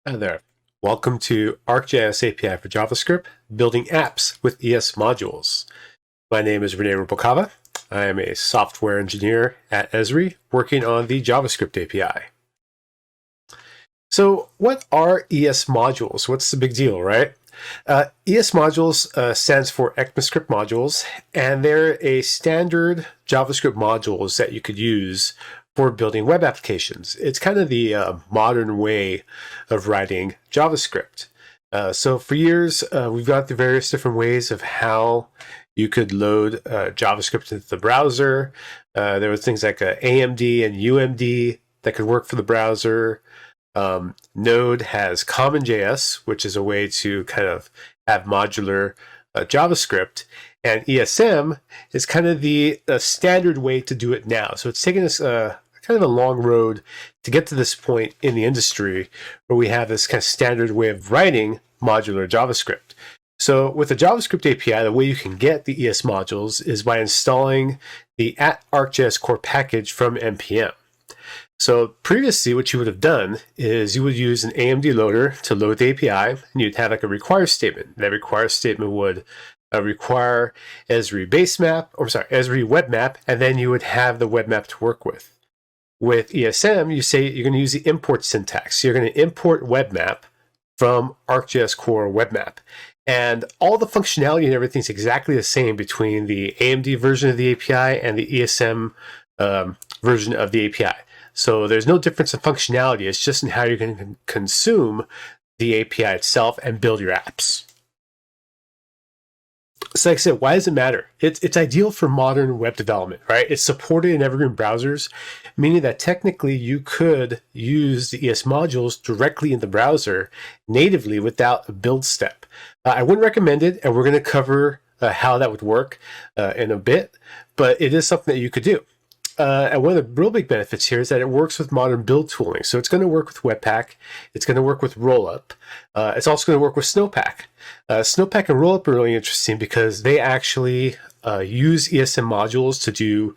Hi there. Welcome to ArcGIS API for JavaScript, building apps with ES modules. My name is Rene Rubalcava. I am a software engineer at Esri working on the JavaScript API. So what are ES modules? What's the big deal, right? ES modules stands for ECMAScript modules, and they're a standard JavaScript modules that you could use for building web applications. It's kind of the modern way of writing JavaScript. So for years, we've got the various different ways of how you could load JavaScript into the browser. There were things like AMD and UMD that could work for the browser. Node has CommonJS, which is a way to kind of have modular JavaScript, and ESM is kind of the standard way to do it now. So it's taken us kind of a long road to get to this point in the industry where we have this kind of standard way of writing modular JavaScript. So with the JavaScript API, the way you can get the ES modules is by installing the @ArcGIS core package from npm. So previously, what you would have done is you would use an AMD loader to load the API, and you'd have like a require statement. That require statement would require Esri Esri web map, and then you would have the web map to work with. With ESM, you say you're going to use the import syntax. So you're going to import web map from ArcGIS core web map. And all the functionality and everything is exactly the same between the AMD version of the API and the ESM version of the API. So there's no difference in functionality. It's just in how you're going to consume the API itself and build your apps. So like I said, why does it matter? It's ideal for modern web development, right? It's supported in evergreen browsers, meaning that technically you could use the ES modules directly in the browser natively without a build step. I wouldn't recommend it, and we're going to cover how that would work in a bit, but it is something that you could do. And one of the real big benefits here is that it works with modern build tooling. So it's going to work with Webpack. It's going to work with Rollup. It's also going to work with Snowpack. Snowpack and Rollup are really interesting because they actually use ESM modules to do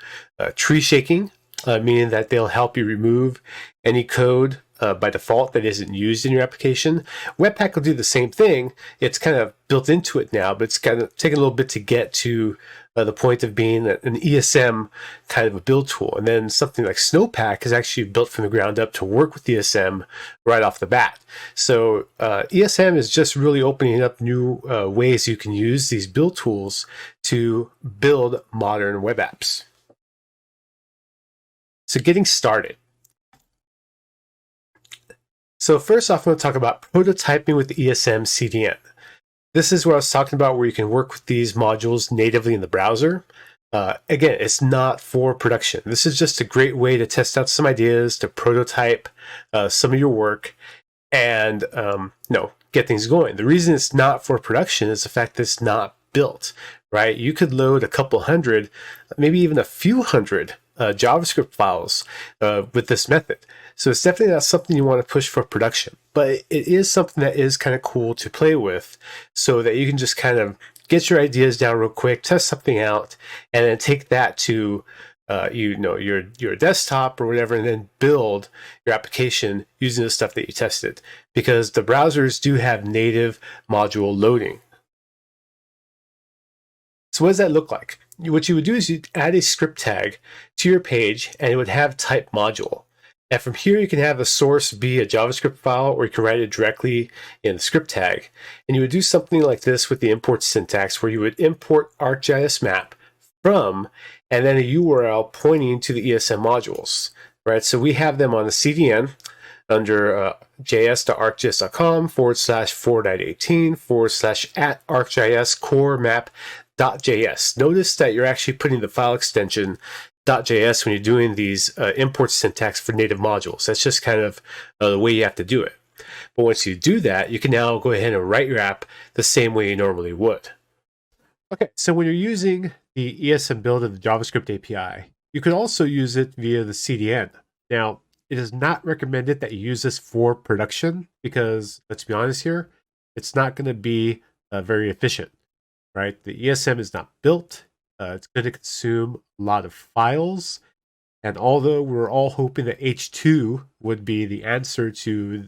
tree shaking, meaning that they'll help you remove any code by default that isn't used in your application. Webpack will do the same thing. It's kind of built into it now, but it's kind of taken a little bit to get to the point of being an ESM kind of a build tool. And then something like Snowpack is actually built from the ground up to work with ESM right off the bat. So ESM is just really opening up new ways you can use these build tools to build modern web apps. So getting started. So first off, I'm going to talk about prototyping with the ESM CDN. This is what I was talking about, where you can work with these modules natively in the browser. Again, it's not for production. This is just a great way to test out some ideas, to prototype some of your work, and get things going. The reason it's not for production is the fact that it's not built, right? You could load a couple hundred, maybe even a few hundred JavaScript files with this method. So it's definitely not something you want to push for production, but it is something that is kind of cool to play with so that you can just kind of get your ideas down real quick, test something out, and then take that to your desktop or whatever, and then build your application using the stuff that you tested, because the browsers do have native module loading. So what does that look like? What you would do is you add a script tag to your page, and it would have type module. And from here, you can have the source be a JavaScript file, or you can write it directly in the script tag. And you would do something like this with the import syntax, where you would import ArcGIS map from, and then a URL pointing to the ESM modules, right? So we have them on the CDN under js.arcgis.com/4.18/@ArcGIS core map.js. Notice that you're actually putting the file extension .js when you're doing these import syntax for native modules. That's just kind of the way you have to do it. But once you do that, you can now go ahead and write your app the same way you normally would. Okay, so when you're using the ESM build of the JavaScript API, you can also use it via the CDN. Now, it is not recommended that you use this for production because, let's be honest here, it's not going to be very efficient, right? The ESM is not built. It's going to consume a lot of files. And although we're all hoping that H2 would be the answer to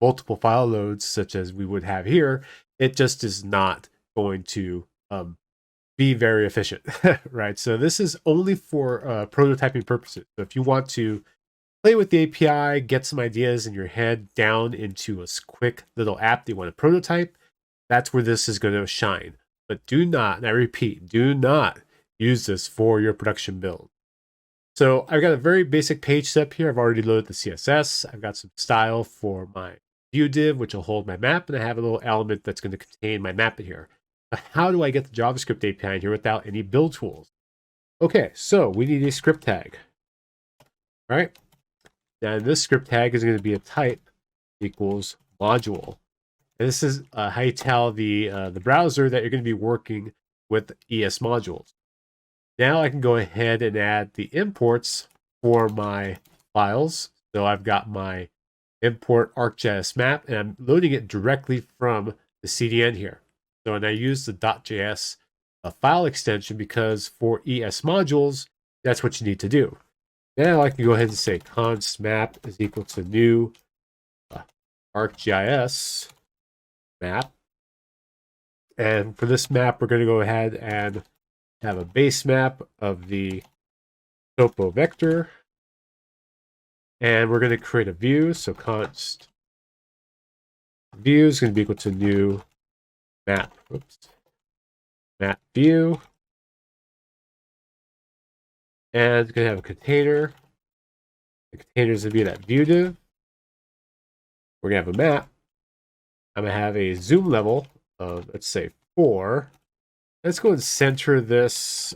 multiple file loads, such as we would have here, it just is not going to be very efficient, right? So this is only for prototyping purposes. So if you want to play with the API, get some ideas in your head down into a quick little app that you want to prototype, that's where this is going to shine. But do not, and I repeat, do not use this for your production build. So I've got a very basic page set up here. I've already loaded the CSS. I've got some style for my view div, which will hold my map, and I have a little element that's going to contain my map in here. But how do I get the JavaScript API in here without any build tools? Okay, so we need a script tag. All right. Now this script tag is going to be a type equals module. And this is how you tell the browser that you're going to be working with ES modules. Now I can go ahead and add the imports for my files. So I've got my import ArcGIS map, and I'm loading it directly from the CDN here. So, and I use the .js file extension because for ES modules, that's what you need to do. Now I can go ahead and say const map is equal to new ArcGIS map. And for this map, we're going to go ahead and have a base map of the topo vector. And we're going to create a view. So const view is going to be equal to new map. Map view. And it's going to have a container. The container is going to be that view div. We're going to have a map. I'm going to have a zoom level of, let's say, 4. Let's go and center this.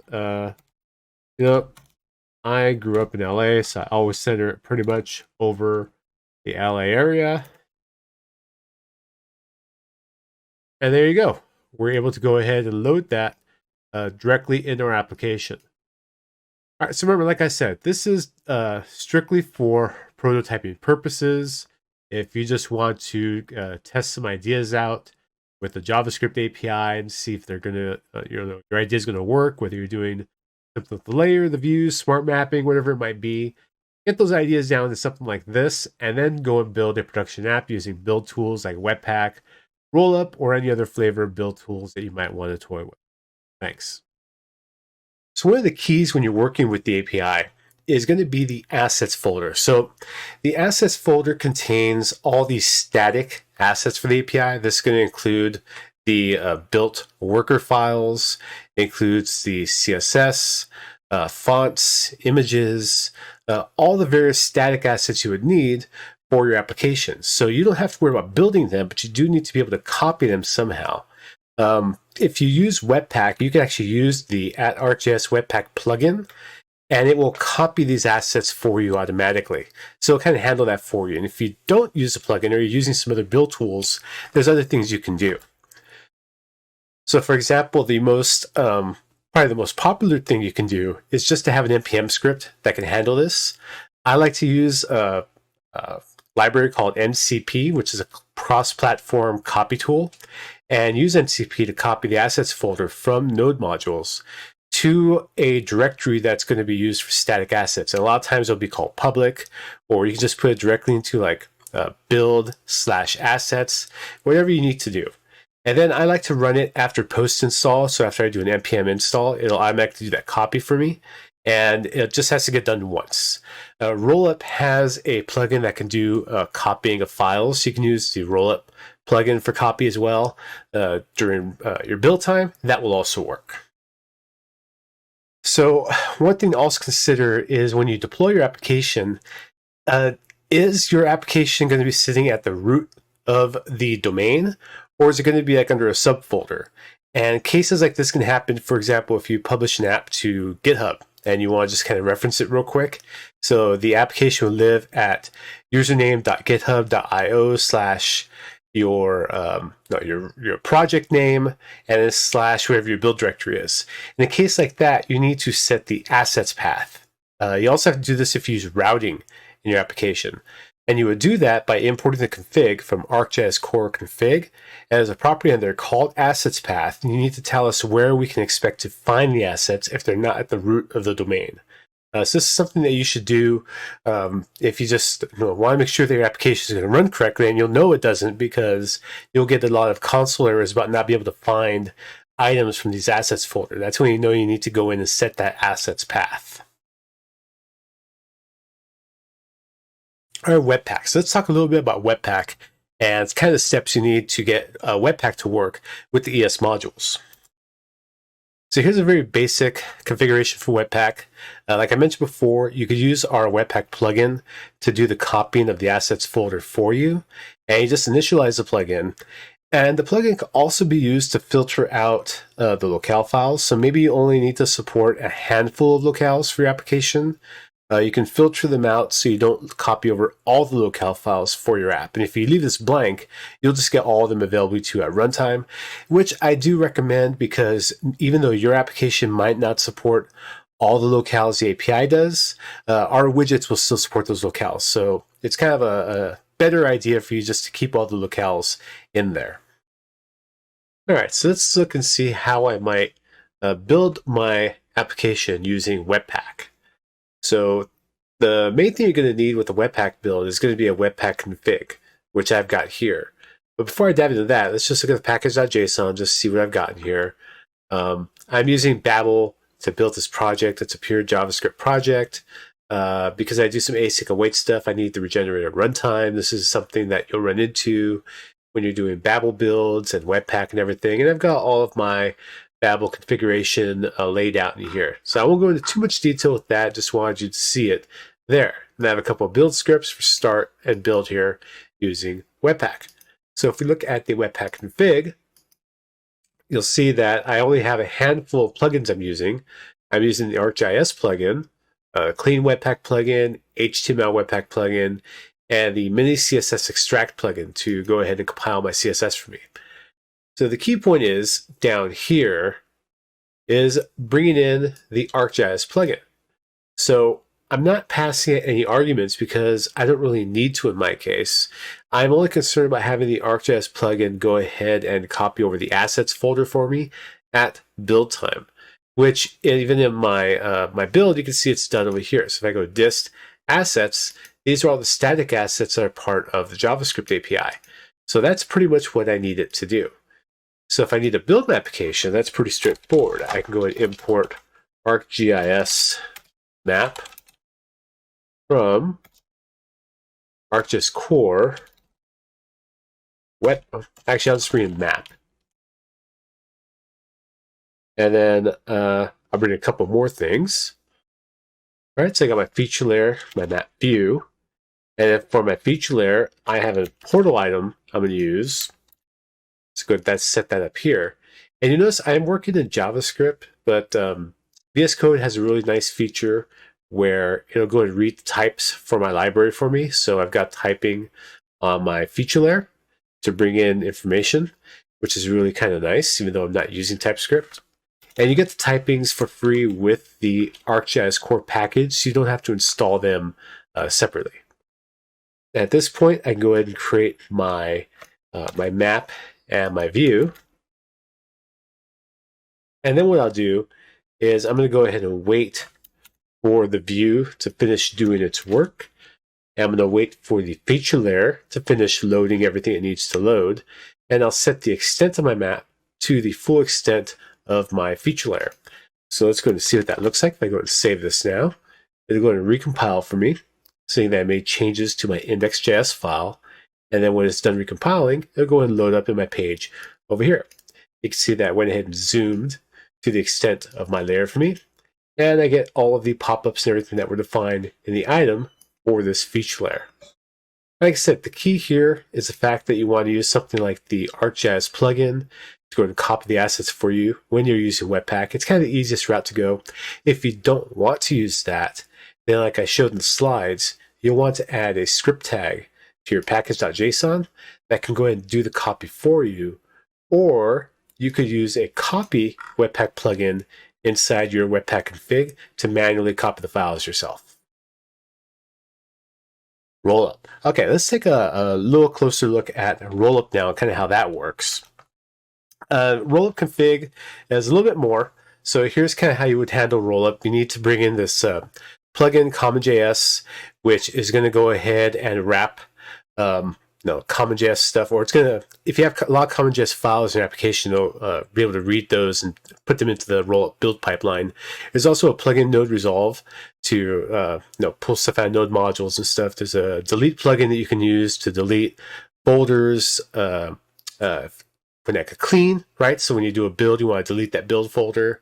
I grew up in LA, so I always center it pretty much over the LA area. And there you go. We're able to go ahead and load that directly in our application. All right, so remember, like I said, this is strictly for prototyping purposes. If you just want to test some ideas out with the JavaScript API and see if they're going to, your idea is going to work, whether you're doing something with the layer, the views, smart mapping, whatever it might be, get those ideas down to something like this, and then go and build a production app using build tools like Webpack, Rollup, or any other flavor of build tools that you might want to toy with. Thanks. So one of the keys when you're working with the API is going to be the assets folder. So the assets folder contains all these static assets for the API. This is going to include the built worker files, includes the CSS, fonts, images, all the various static assets you would need for your application. So you don't have to worry about building them, but you do need to be able to copy them somehow. If you use Webpack, you can actually use the @ArcGIS Webpack plugin, and it will copy these assets for you automatically. So it'll kind of handle that for you. And if you don't use the plugin or you're using some other build tools, there's other things you can do. So for example, probably the most popular thing you can do is just to have an NPM script that can handle this. I like to use a library called NCP, which is a cross-platform copy tool, and use NCP to copy the assets folder from node modules to a directory that's going to be used for static assets. And a lot of times it'll be called public, or you can just put it directly into like build/assets, whatever you need to do. And then I like to run it after post install. So after I do an npm install, it'll automatically do that copy for me. And it just has to get done once. Rollup has a plugin that can do copying of files. So you can use the Rollup plugin for copy as well during your build time. That will also work. So one thing to also consider is when you deploy your application, is your application going to be sitting at the root of the domain, or is it going to be like under a subfolder? And cases like this can happen, for example, if you publish an app to GitHub and you want to just kind of reference it real quick. So the application will live at username.github.io/ your project name, and then / wherever your build directory is. In a case like that, you need to set the assets path. You also have to do this if you use routing in your application. And you would do that by importing the config from ArcGIS core config. And there's a property in there called assets path. And you need to tell us where we can expect to find the assets if they're not at the root of the domain. So this is something that you should do if you just want to make sure that your application is going to run correctly, and you'll know it doesn't because you'll get a lot of console errors about not being able to find items from these assets folder. That's when you know you need to go in and set that assets path. All right, Webpack. So let's talk a little bit about Webpack and it's kind of the steps you need to get Webpack to work with the ES modules. So here's a very basic configuration for Webpack. Like I mentioned before, you could use our Webpack plugin to do the copying of the assets folder for you. And you just initialize the plugin. And the plugin can also be used to filter out the locale files. So maybe you only need to support a handful of locales for your application. You can filter them out so you don't copy over all the locale files for your app. And if you leave this blank, you'll just get all of them available to you at runtime, which I do recommend because even though your application might not support all the locales the API does, our widgets will still support those locales. So it's kind of a better idea for you just to keep all the locales in there. All right, so let's look and see how I might build my application using Webpack. So the main thing you're going to need with the Webpack build is going to be a Webpack config, which I've got here. But before I dive into that, let's just look at the package.json, just see what I've got in here. I'm using Babel to build this project. It's a pure JavaScript project. Because I do some async await stuff, I need the regenerated runtime. This is something that you'll run into when you're doing Babel builds and Webpack and everything. And I've got all of my Babel configuration laid out in here. So I won't go into too much detail with that, just wanted you to see it there. And I have a couple of build scripts for start and build here using Webpack. So if we look at the Webpack config, you'll see that I only have a handful of plugins I'm using. I'm using the ArcGIS plugin, Clean Webpack plugin, HTML Webpack plugin, and the Mini CSS Extract plugin to go ahead and compile my CSS for me. So the key point is down here is bringing in the ArcGIS plugin. So I'm not passing it any arguments because I don't really need to in my case. I'm only concerned about having the ArcGIS plugin go ahead and copy over the assets folder for me at build time, which even in my my build, you can see it's done over here. So if I go dist assets, these are all the static assets that are part of the JavaScript API. So that's pretty much what I need it to do. So if I need to build an application, that's pretty straightforward. I can go and import ArcGIS map from ArcGIS core. Actually, I'll just bring in map. And then I'll bring in a couple more things. All right, so I got my feature layer, my map view. And then for my feature layer, I have a portal item I'm going to use. So go ahead and set that up here. And you notice I'm working in JavaScript, but VS Code has a really nice feature where it'll go and read the types for my library for me. So I've got typing on my feature layer to bring in information, which is really kind of nice, even though I'm not using TypeScript. And you get the typings for free with the ArcGIS core package, so you don't have to install them separately. At this point, I can go ahead and create my my map and my view. And then what I'll do is I'm going to go ahead and wait for the view to finish doing its work. And I'm going to wait for the feature layer to finish loading everything it needs to load. And I'll set the extent of my map to the full extent of my feature layer. So let's go and see what that looks like. If I go and save this now, it'll go and recompile for me, saying that I made changes to my index.js file. And then when it's done recompiling, it'll go and load up in my page over here. You can see that I went ahead and zoomed to the extent of my layer for me. And I get all of the pop-ups and everything that were defined in the item for this feature layer. Like I said, the key here is the fact that you want to use something like the ArcGIS plugin to go and copy the assets for you when you're using Webpack. It's kind of the easiest route to go. If you don't want to use that, then like I showed in the slides, you'll want to add a script tag to your package.json that can go ahead and do the copy for you, or you could use a copy Webpack plugin inside your Webpack config to manually copy the files yourself. Rollup. Okay, let's take a little closer look at Rollup now and kind of how that works. Rollup config is a little bit more. So here's kind of how you would handle Rollup. You need to bring in this plugin CommonJS, which is going to go ahead and wrap CommonJS stuff, or it's going to, if you have a lot of CommonJS files in your application, it'll be able to read those and put them into the Rollup build pipeline. There's also a plugin node resolve to pull stuff out of node modules and stuff. There's a delete plugin that you can use to delete folders when I could clean, right? So when you do a build, you want to delete that build folder.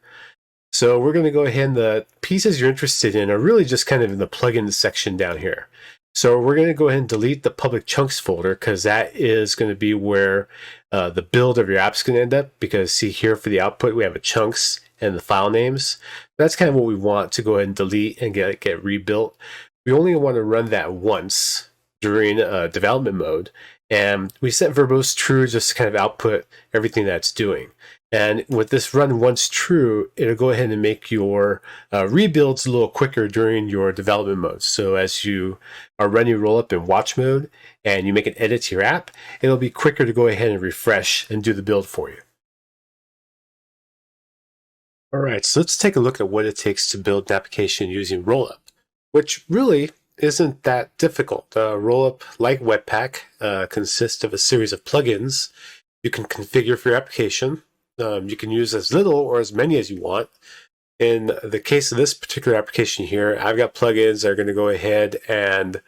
So we're going to go ahead, and the pieces you're interested in are really just kind of in the plugins section down here. So we're going to go ahead and delete the public chunks folder, because that is going to be where the build of your app is going to end up, because see here for the output, we have a chunks and the file names. That's kind of what we want to go ahead and delete and get rebuilt. We only want to run that once during development mode. And we set verbose true just to kind of output everything that's doing. And with this run once true, it'll go ahead and make your rebuilds a little quicker during your development mode. So as you are running Rollup in watch mode and you make an edit to your app, it'll be quicker to go ahead and refresh and do the build for you. All right, so let's take a look at what it takes to build an application using Rollup, which really isn't that difficult. Rollup, like Webpack, consists of a series of plugins you can configure for your application. You can use as little or as many as you want. In the case of this particular application here, I've got plugins that are going to go ahead and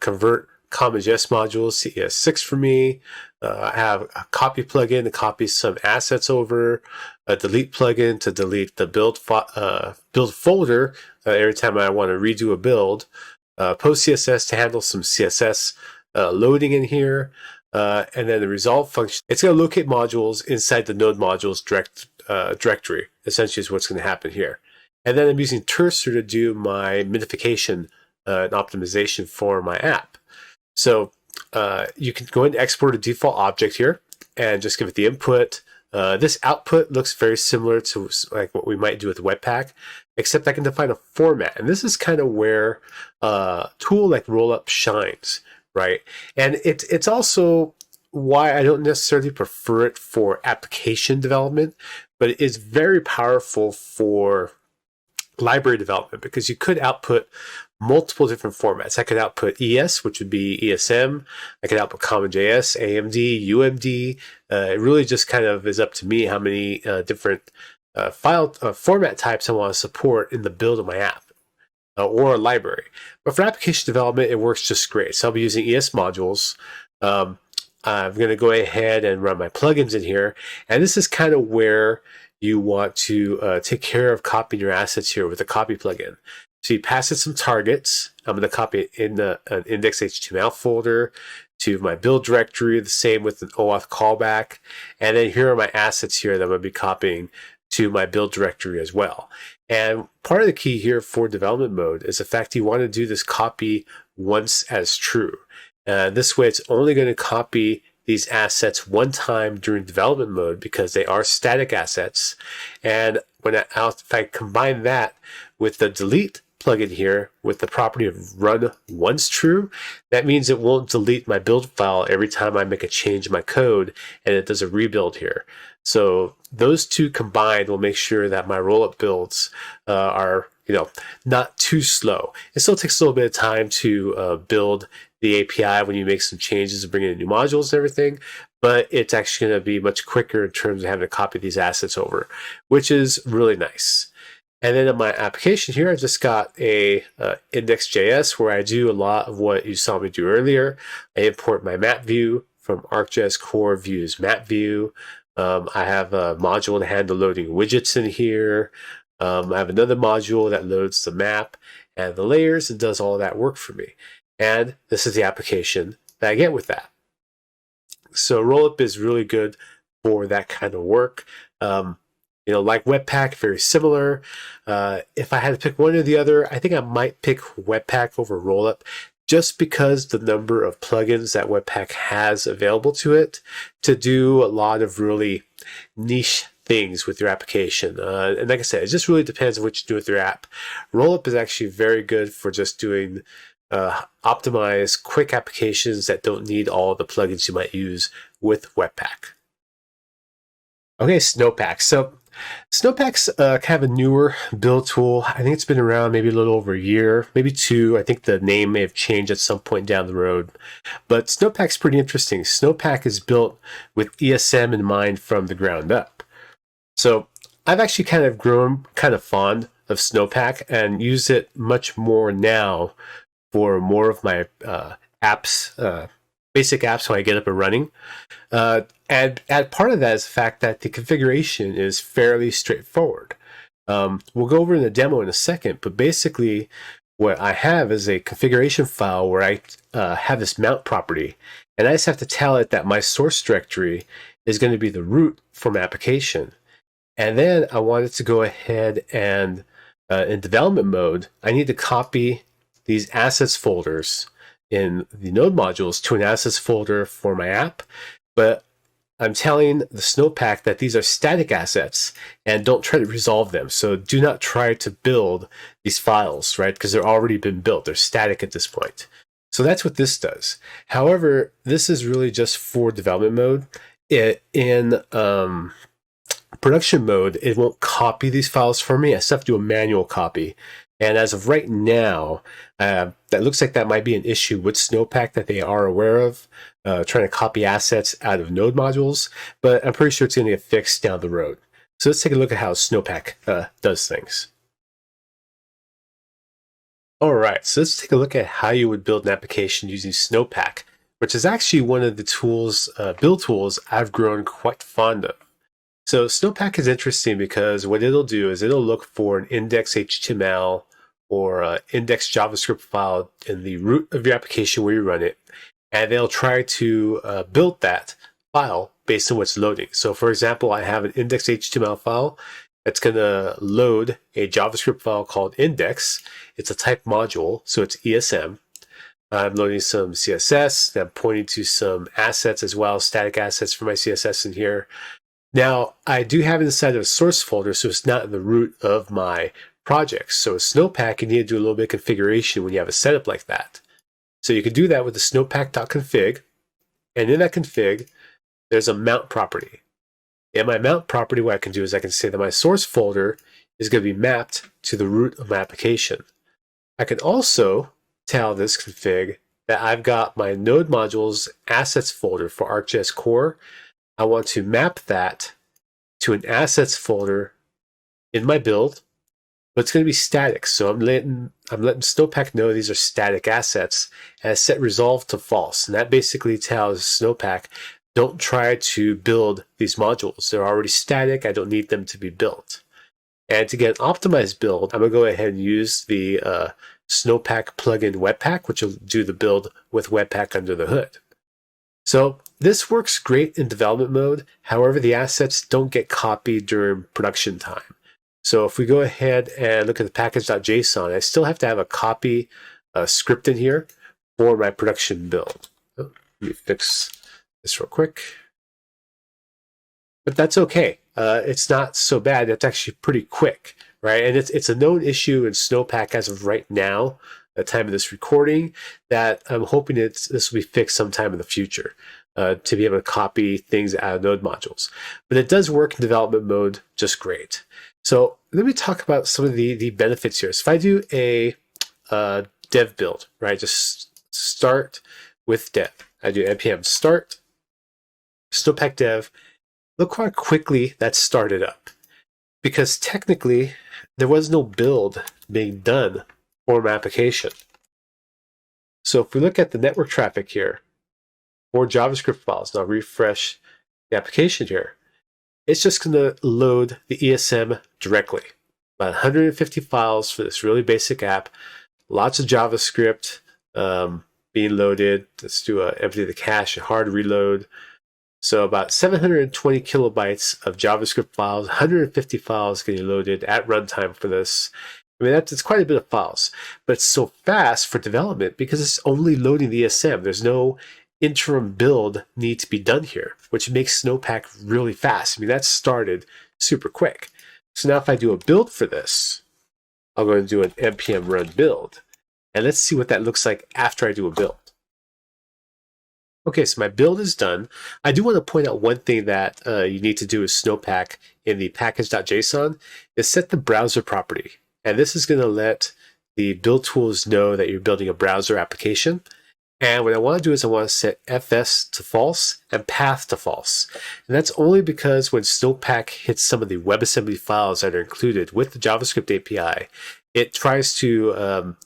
convert CommonJS modules to ES6 for me. I have a copy plugin to copy some assets over, a delete plugin to delete the build folder every time I want to redo a build, post CSS to handle some CSS loading in here, and then the resolve function. It's going to locate modules inside the node modules directory, essentially is what's going to happen here. And then I'm using Cursor to do my minification and optimization for my app. So you can go ahead and export a default object here and just give it the input. This output looks very similar to like what we might do with Webpack, except I can define a format. And this is kind of where a tool like Rollup shines, right? And it's also why I don't necessarily prefer it for application development, but it is very powerful for library development, because you could output multiple different formats. I could output ES, which would be ESM. I could output CommonJS, AMD, UMD. It really just kind of is up to me how many different file format types I want to support in the build of my app or a library. But for application development, it works just great. So I'll be using ES modules. I'm going to go ahead and run my plugins in here. And this is kind of where you want to take care of copying your assets here with the copy plugin. So you pass it some targets. I'm going to copy it in an index.html folder to my build directory, the same with an OAuth callback. And then here are my assets here that I'm going to be copying to my build directory as well. And part of the key here for development mode is the fact you want to do this copy once as true. This way it's only going to copy these assets one time during development mode, because they are static assets. And if I combine that with the delete plugin here with the property of run once true, that means it won't delete my build file every time I make a change in my code and it does a rebuild here. So those two combined will make sure that my Rollup builds are not too slow. It still takes a little bit of time to build the API when you make some changes and bring in new modules and everything, but it's actually going to be much quicker in terms of having to copy these assets over, which is really nice. And then in my application here, I just got a index.js where I do a lot of what you saw me do earlier. I import my map view from ArcGIS Core Views Map View. I have a module to handle loading widgets in here. I have another module that loads the map and the layers and does all that work for me. And this is the application that I get with that. So Rollup is really good for that kind of work. Like Webpack, very similar. If I had to pick one or the other, I think I might pick Webpack over Rollup, just because the number of plugins that Webpack has available to it to do a lot of really niche things with your application. And like I said, it just really depends on what you do with your app. Rollup is actually very good for just doing optimized, quick applications that don't need all the plugins you might use with Webpack. Okay, Snowpack. So Snowpack's kind of a newer build tool. I think it's been around maybe a little over a year, maybe two. I think the name may have changed at some point down the road. But Snowpack's pretty interesting. Snowpack is built with ESM in mind from the ground up. So I've actually kind of grown kind of fond of Snowpack and use it much more now for more of my apps, basic apps when I get up and running. And part of that is the fact that the configuration is fairly straightforward. We'll go over in the demo in a second, but basically what I have is a configuration file where I have this mount property, and I just have to tell it that my source directory is going to be the root for my application. And then I want it to go ahead and in development mode, I need to copy these assets folders in the node modules to an assets folder for my app. But I'm telling the Snowpack that these are static assets and don't try to resolve them. So do not try to build these files, right? Because they're already been built. They're static at this point. So that's what this does. However, this is really just for development mode. In production mode, it won't copy these files for me. I still have to do a manual copy. And as of right now, that looks like that might be an issue with Snowpack that they are aware of, trying to copy assets out of node modules, but I'm pretty sure it's going to get fixed down the road. So let's take a look at how Snowpack does things. All right, so let's take a look at how you would build an application using Snowpack, which is actually one of the tools, build tools I've grown quite fond of. So Snowpack is interesting because what it'll do is it'll look for an index HTML or index JavaScript file in the root of your application where you run it, and they'll try to build that file based on what's loading. So for example, I have an index HTML file that's going to load a JavaScript file called index. It's a type module, so it's ESM. I'm loading some CSS, and I'm pointing to some assets as well, static assets for my CSS in here. Now, I do have it inside of a source folder, so it's not in the root of my project. So with Snowpack, you need to do a little bit of configuration when you have a setup like that. So you can do that with the snowpack.config, and in that config, there's a mount property. In my mount property, what I can do is I can say that my source folder is going to be mapped to the root of my application. I can also tell this config that I've got my node modules assets folder for ArcGIS core. I want to map that to an assets folder in my build, but it's going to be static. So I'm letting Snowpack know these are static assets, and I set resolve to false. And that basically tells Snowpack, don't try to build these modules. They're already static. I don't need them to be built. And to get an optimized build, I'm going to go ahead and use the Snowpack plugin Webpack, which will do the build with Webpack under the hood. So this works great in development mode. However, the assets don't get copied during production time. So if we go ahead and look at the package.json, I still have to have a copy script in here for my production build. Oh, let me fix this real quick. But that's okay. It's not so bad. It's actually pretty quick, right? And it's a known issue in Snowpack as of right now, at the time of this recording, that I'm hoping this will be fixed sometime in the future to be able to copy things out of node modules. But it does work in development mode just great. So let me talk about some of the benefits here. So if I do a dev build, right, just start with dev. I do npm start, Snowpack dev. Look how quickly that started up. Because technically, there was no build being done for my application. So if we look at the network traffic here for JavaScript files, now refresh the application here, it's just going to load the ESM directly. About 150 files for this really basic app, lots of JavaScript being loaded. Let's do a empty the cache and hard reload. So about 720 kilobytes of JavaScript files, 150 files getting loaded at runtime for this. I mean, that's quite a bit of files, but it's so fast for development because it's only loading the ESM. There's no interim build need to be done here, which makes Snowpack really fast. I mean, that started super quick. So now if I do a build for this, I'm going to do an npm run build. And let's see what that looks like after I do a build. Okay, so my build is done. I do want to point out one thing that you need to do with Snowpack in the package.json is set the browser property. And this is going to let the build tools know that you're building a browser application. And what I want to do is I want to set fs to false and path to false. And that's only because when Snowpack hits some of the WebAssembly files that are included with the JavaScript API, it tries to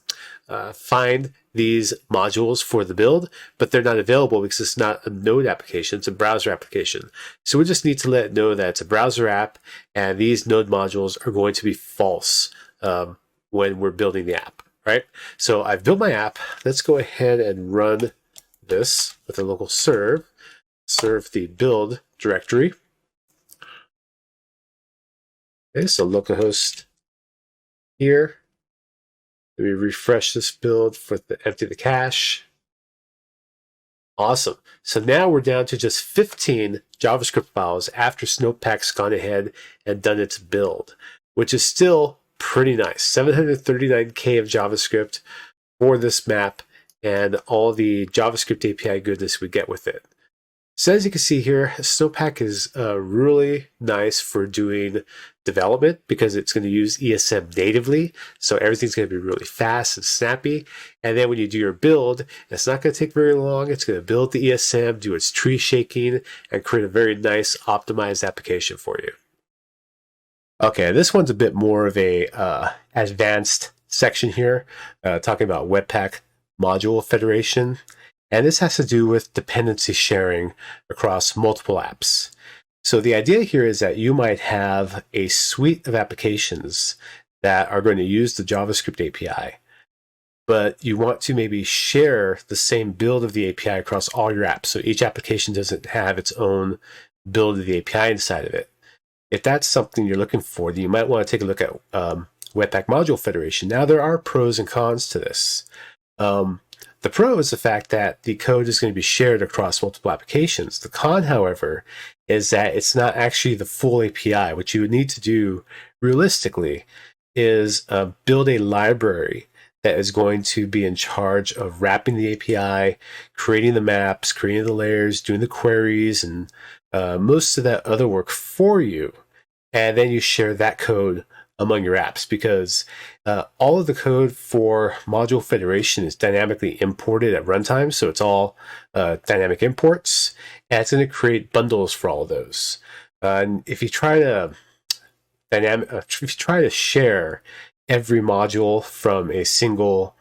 find these modules for the build, but they're not available because it's not a node application, it's a browser application. So we just need to let it know that it's a browser app and these node modules are going to be false when we're building the app, right? So I've built my app. Let's go ahead and run this with a local serve the build directory. Okay, so localhost here. We refresh this build for empty the cache. Awesome. So now we're down to just 15 JavaScript files after Snowpack's gone ahead and done its build, which is still pretty nice. 739K of JavaScript for this map and all the JavaScript API goodness we get with it. So as you can see here, Snowpack is really nice for doing development because it's going to use ESM natively. So everything's going to be really fast and snappy. And then when you do your build, it's not going to take very long. It's going to build the ESM, do its tree shaking, and create a very nice optimized application for you. Okay, this one's a bit more of a advanced section here, talking about Webpack module federation. And this has to do with dependency sharing across multiple apps. So the idea here is that you might have a suite of applications that are going to use the JavaScript API, but you want to maybe share the same build of the API across all your apps. So each application doesn't have its own build of the API inside of it. If that's something you're looking for, then you might want to take a look at Webpack module federation. Now there are pros and cons to this. The pro is the fact that the code is going to be shared across multiple applications. The con, however, is that it's not actually the full API. What you would need to do realistically is build a library that is going to be in charge of wrapping the API, creating the maps, creating the layers, doing the queries, and most of that other work for you. And then you share that code among your apps, because all of the code for module federation is dynamically imported at runtime. So it's all dynamic imports, and it's going to create bundles for all of those. And if you try to share every module from a single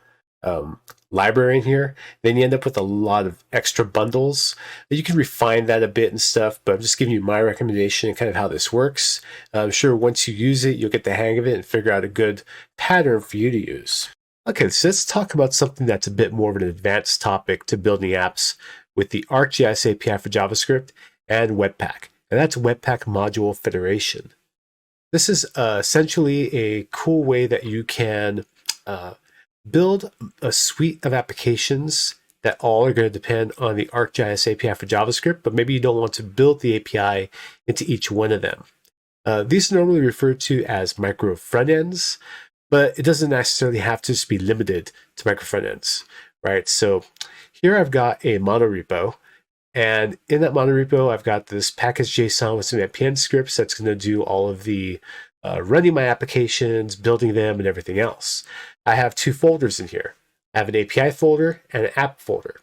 library in here, then you end up with a lot of extra bundles. You can refine that a bit and stuff, but I'm just giving you my recommendation and kind of how this works. I'm sure once you use it, you'll get the hang of it and figure out a good pattern for you to use. Okay, so let's talk about something that's a bit more of an advanced topic to building apps with the ArcGIS API for JavaScript and Webpack, and that's Webpack module federation. This is essentially a cool way that you can build a suite of applications that all are going to depend on the ArcGIS API for JavaScript, but maybe you don't want to build the API into each one of them. These are normally referred to as micro-frontends, but it doesn't necessarily have to just be limited to micro-frontends, right? So here I've got a monorepo, and in that monorepo, I've got this package.json with some npm scripts that's going to do all of the running my applications, building them, and everything else. I have two folders in here. I have an API folder and an app folder.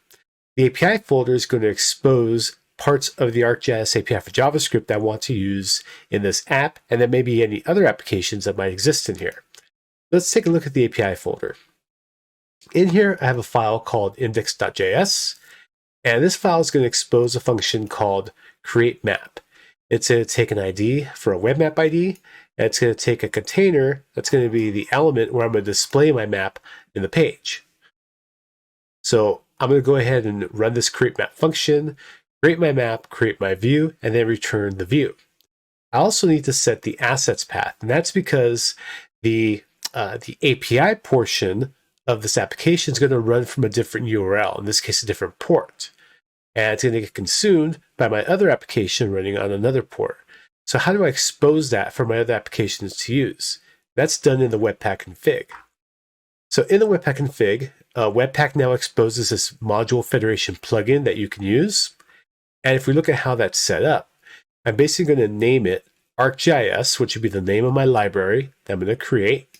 The API folder is going to expose parts of the ArcGIS API for JavaScript that I want to use in this app, and then maybe any other applications that might exist in here. Let's take a look at the API folder. In here, I have a file called index.js, and this file is going to expose a function called createMap. It's going to take an ID for a web map ID, and it's going to take a container that's going to be the element where I'm going to display my map in the page. So I'm going to go ahead and run this createMap function, create my map, create my view, and then return the view. I also need to set the assets path, and that's because the API portion of this application is going to run from a different URL, in this case, a different port. And it's going to get consumed by my other application running on another port. So how do I expose that for my other applications to use? That's done in the Webpack config. So in the Webpack config, Webpack now exposes this module federation plugin that you can use. And if we look at how that's set up, I'm basically going to name it ArcGIS, which would be the name of my library that I'm going to create.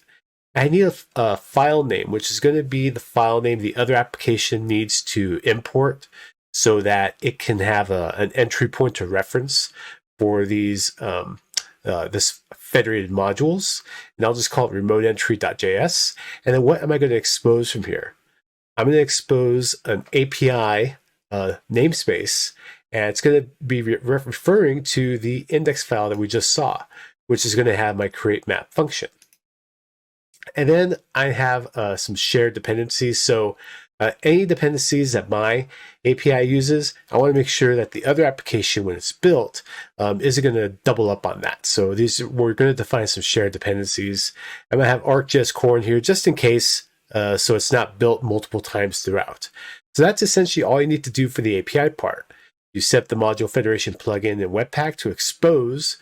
I need a file name, which is going to be the file name the other application needs to import so that it can have an entry point to reference for these this federated modules. And I'll just call it remote entry.js. And then what am I going to expose from here? I'm going to expose an API namespace, and it's going to be referring to the index file that we just saw, which is going to have my create map function. And then I have some shared dependencies. So any dependencies that my API uses, I want to make sure that the other application, when it's built, isn't going to double up on that. So we're going to define some shared dependencies. I'm going to have ArcGIS core in here just in case, so it's not built multiple times throughout. So that's essentially all you need to do for the API part. You set the module federation plugin in Webpack to expose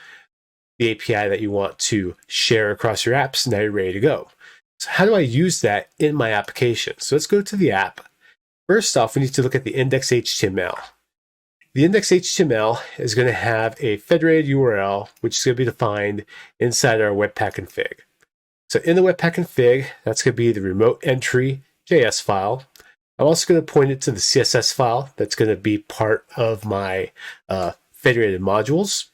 the API that you want to share across your apps. Now you're ready to go. So how do I use that in my application? So let's go to the app. First off, we need to look at the index.html. The index.html is going to have a federated URL, which is going to be defined inside our Webpack config. So in the Webpack config, that's going to be the remote entry JS file. I'm also going to point it to the CSS file that's going to be part of my federated modules.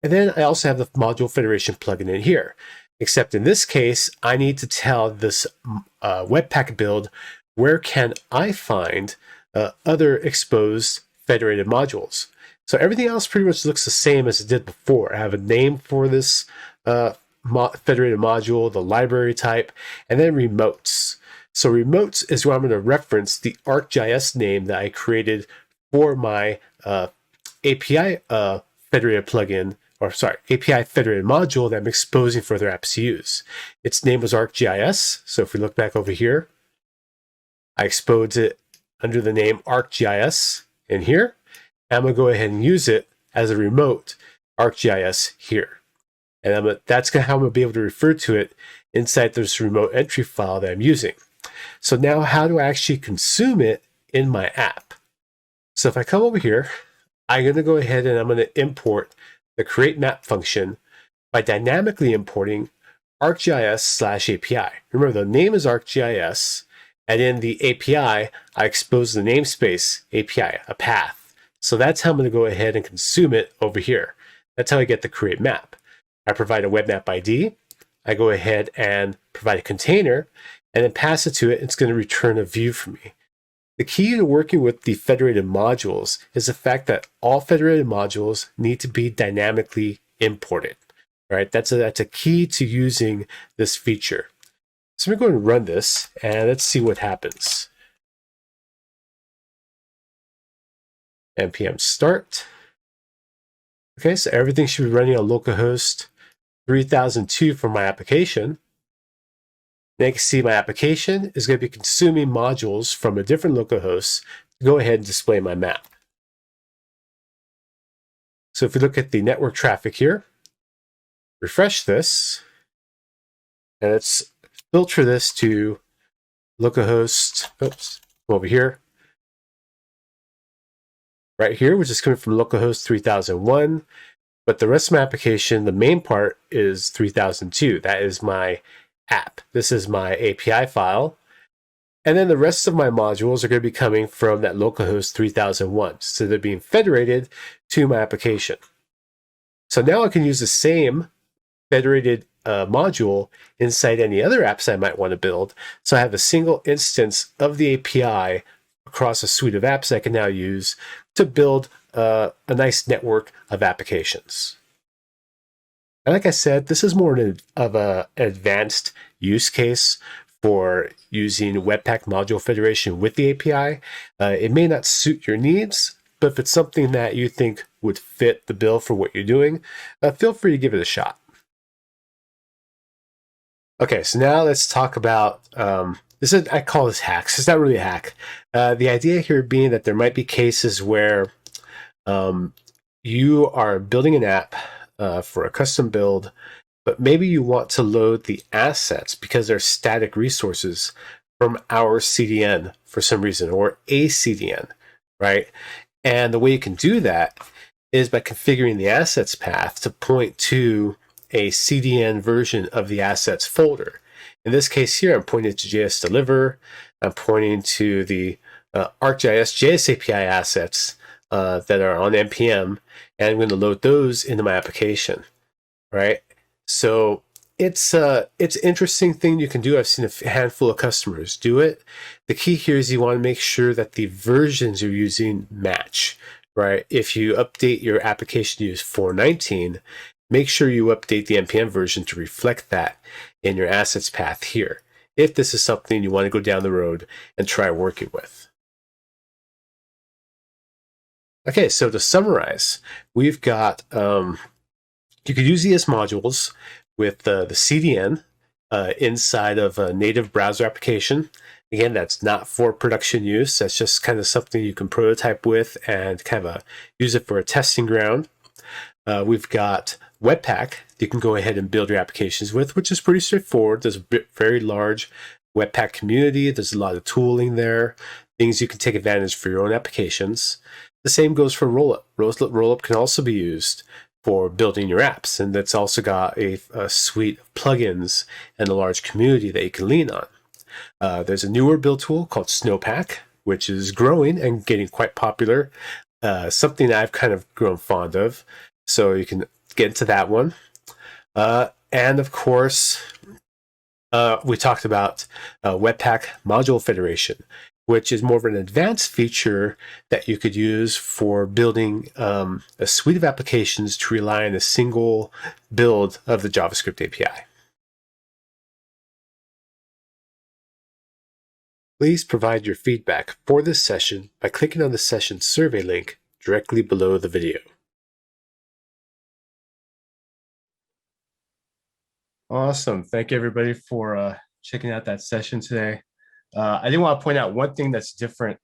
And then I also have the module federation plugin in here. Except in this case, I need to tell this Webpack build, where can I find other exposed federated modules? So everything else pretty much looks the same as it did before. I have a name for this federated module, the library type, and then remotes. So remotes is where I'm going to reference the ArcGIS name that I created for my API federated plugin, or sorry, API federated module that I'm exposing for other apps to use. Its name was ArcGIS. So if we look back over here, I exposed it under the name ArcGIS in here. And I'm going to go ahead and use it as a remote ArcGIS here. And that's how I'm going to be able to refer to it inside this remote entry file that I'm using. So now how do I actually consume it in my app? So if I come over here, I'm going to go ahead and I'm going to import the create map function by dynamically importing ArcGIS/API. Remember, the name is ArcGIS, and in the API, I expose the namespace API, a path. So that's how I'm going to go ahead and consume it over here. That's how I get the create map. I provide a web map ID. I go ahead and provide a container, and then pass it to it. It's going to return a view for me. The key to working with the federated modules is the fact that all federated modules need to be dynamically imported. Right? That's a key to using this feature. So I'm going to run this and let's see what happens. npm start. Okay, so everything should be running on localhost 3002 for my application. Now you can see my application is going to be consuming modules from a different localhost to go ahead and display my map. So if we look at the network traffic here, refresh this, and let's filter this to localhost, over here, right here, which is coming from localhost 3001. But the rest of my application, the main part is 3002. That is my app. This is my API file. And then the rest of my modules are going to be coming from that localhost 3001. So they're being federated to my application. So now I can use the same federated module inside any other apps I might want to build. So I have a single instance of the API across a suite of apps I can now use to build a nice network of applications. And like I said, this is more of an advanced use case for using Webpack module federation with the API. It may not suit your needs, but if it's something that you think would fit the bill for what you're doing, feel free to give it a shot. Okay, so now let's talk about I call this hacks. It's not really a hack. The idea here being that there might be cases where you are building an app for a custom build, but maybe you want to load the assets because they're static resources from our CDN for some reason, or a CDN, right? And the way you can do that is by configuring the assets path to point to a CDN version of the assets folder. In this case here, I'm pointing to JS Deliver. I'm pointing to the ArcGIS JS API assets that are on NPM, and I'm going to load those into my application, right? So it's an interesting thing you can do. I've seen a handful of customers do it. The key here is you want to make sure that the versions you're using match, right? If you update your application to use 4.19, make sure you update the NPM version to reflect that in your assets path here, if this is something you want to go down the road and try working with. Okay, so to summarize, we've got, you could use ES modules with the CDN inside of a native browser application. Again, that's not for production use. That's just kind of something you can prototype with and kind of use it for a testing ground. We've got Webpack you can go ahead and build your applications with, which is pretty straightforward. There's a very large Webpack community. There's a lot of tooling there, things you can take advantage for your own applications. The same goes for Rollup. Rollup can also be used for building your apps, and that's also got a suite of plugins and a large community that you can lean on. There's a newer build tool called Snowpack, which is growing and getting quite popular, something I've kind of grown fond of, so you can get into that one. And of course, we talked about Webpack Module Federation, which is more of an advanced feature that you could use for building a suite of applications to rely on a single build of the JavaScript API. Please provide your feedback for this session by clicking on the session survey link directly below the video. Awesome. Thank you, everybody, for checking out that session today. I did want to point out one thing that's different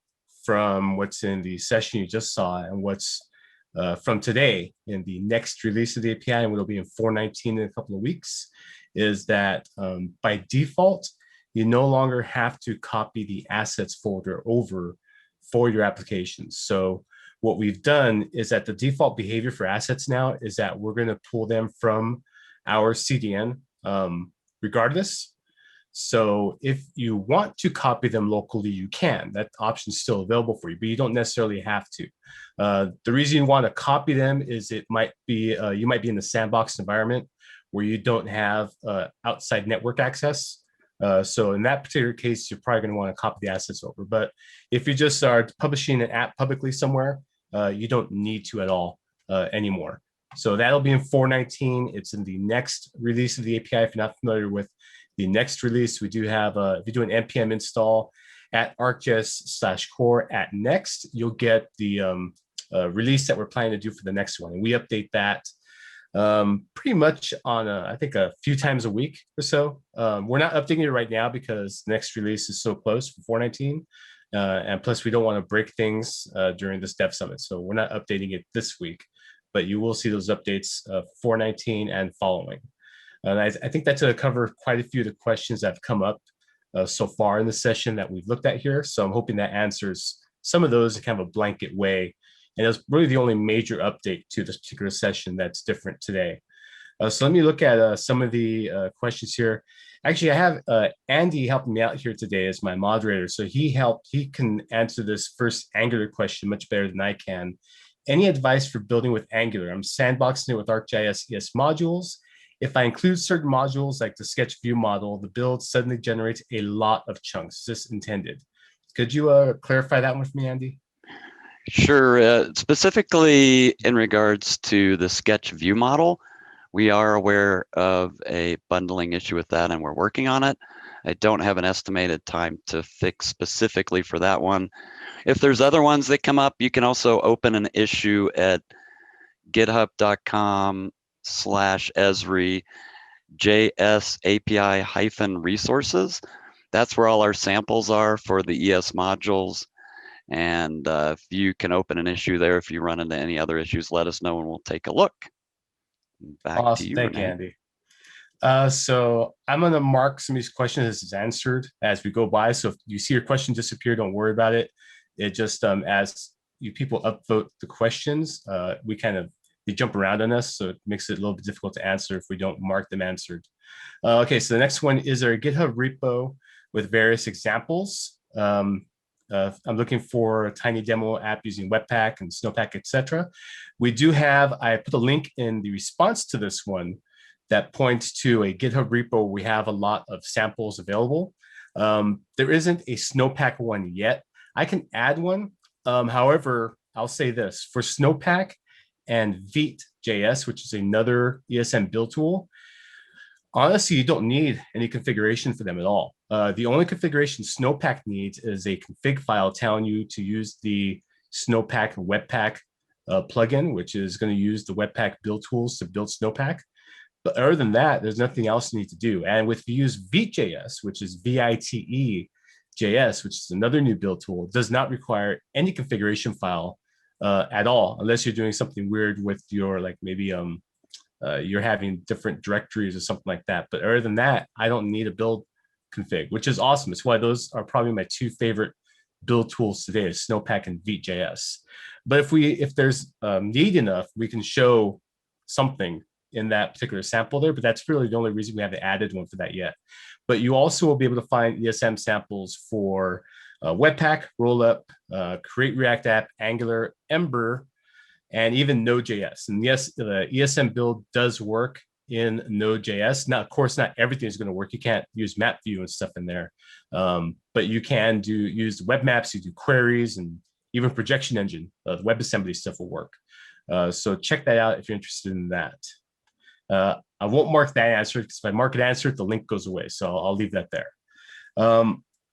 from what's in the session you just saw and what's from today in the next release of the API, and it'll be in 4.19 in a couple of weeks, is that by default, you no longer have to copy the assets folder over for your applications. So what we've done is that the default behavior for assets now is that we're going to pull them from our CDN regardless. So if you want to copy them locally, you can. That option is still available for you, but you don't necessarily have to. The reason you want to copy them is it might be you might be in the sandbox environment where you don't have outside network access. So in that particular case, you're probably going to want to copy the assets over. But if you just are publishing an app publicly somewhere, you don't need to at all anymore. So that'll be in 4.19. It's in the next release of the API. If you're not familiar with the next release, we do have, if you do an npm install at ArcGIS/core at next, you'll get the release that we're planning to do for the next one. And we update that pretty much on, I think, a few times a week or so. We're not updating it right now because the next release is so close for 4.19. And plus, we don't want to break things during this Dev Summit. So we're not updating it this week, but you will see those updates 4.19 and following. And I think that's going to cover quite a few of the questions that have come up so far in the session that we've looked at here. So I'm hoping that answers some of those in kind of a blanket way. And that's really the only major update to this particular session that's different today. So let me look at some of the questions here. Actually, I have Andy helping me out here today as my moderator. So he can answer this first Angular question much better than I can. Any advice for building with Angular? I'm sandboxing it with ArcGIS ES modules. If I include certain modules like the sketch view model, the build suddenly generates a lot of chunks. Is this intended? Could you clarify that one for me, Andy? Sure. Specifically in regards to the sketch view model, we are aware of a bundling issue with that and we're working on it. I don't have an estimated time to fix specifically for that one. If there's other ones that come up, you can also open an issue at github.com/Esri JS API-resources. That's where all our samples are for the ES modules. And if you can open an issue there, if you run into any other issues, let us know and we'll take a look. Back awesome. to you, Thank Renee. you, Andy. So I'm going to mark some of these questions as answered as we go by. So if you see your question disappear, don't worry about it. It just as you people upvote the questions, we kind of they jump around on us, so it makes it a little bit difficult to answer if we don't mark them answered. Okay, so the next one is there a GitHub repo with various examples. I'm looking for a tiny demo app using Webpack and Snowpack, etc. We do have, I put a link in the response to this one that points to a GitHub repo where we have a lot of samples available. There isn't a Snowpack one yet. I can add one. However, I'll say this, for Snowpack and Vite.js, which is another ESM build tool, honestly, you don't need any configuration for them at all. The only configuration Snowpack needs is a config file telling you to use the Snowpack Webpack plugin, which is going to use the Webpack build tools to build Snowpack. But other than that, there's nothing else you need to do. And if you use Vite.js, which is Vite.js, which is another new build tool, does not require any configuration file at all, unless you're doing something weird with your, like maybe you're having different directories or something like that. But other than that, I don't need a build config, which is awesome. It's why those are probably my two favorite build tools today, is Snowpack and Vite.js. But if there's need enough, we can show something in that particular sample there, but that's really the only reason we haven't added one for that yet. But you also will be able to find ESM samples for Webpack, Rollup, Create React App, Angular, Ember, and even Node.js. And yes, the ESM build does work in Node.js. Now, of course, not everything is going to work. You can't use map view and stuff in there, but you can use web maps, you do queries, and even projection engine, the WebAssembly stuff will work. So check that out if you're interested in that. I won't mark that answer because if I mark it answered, the link goes away. So I'll leave that there.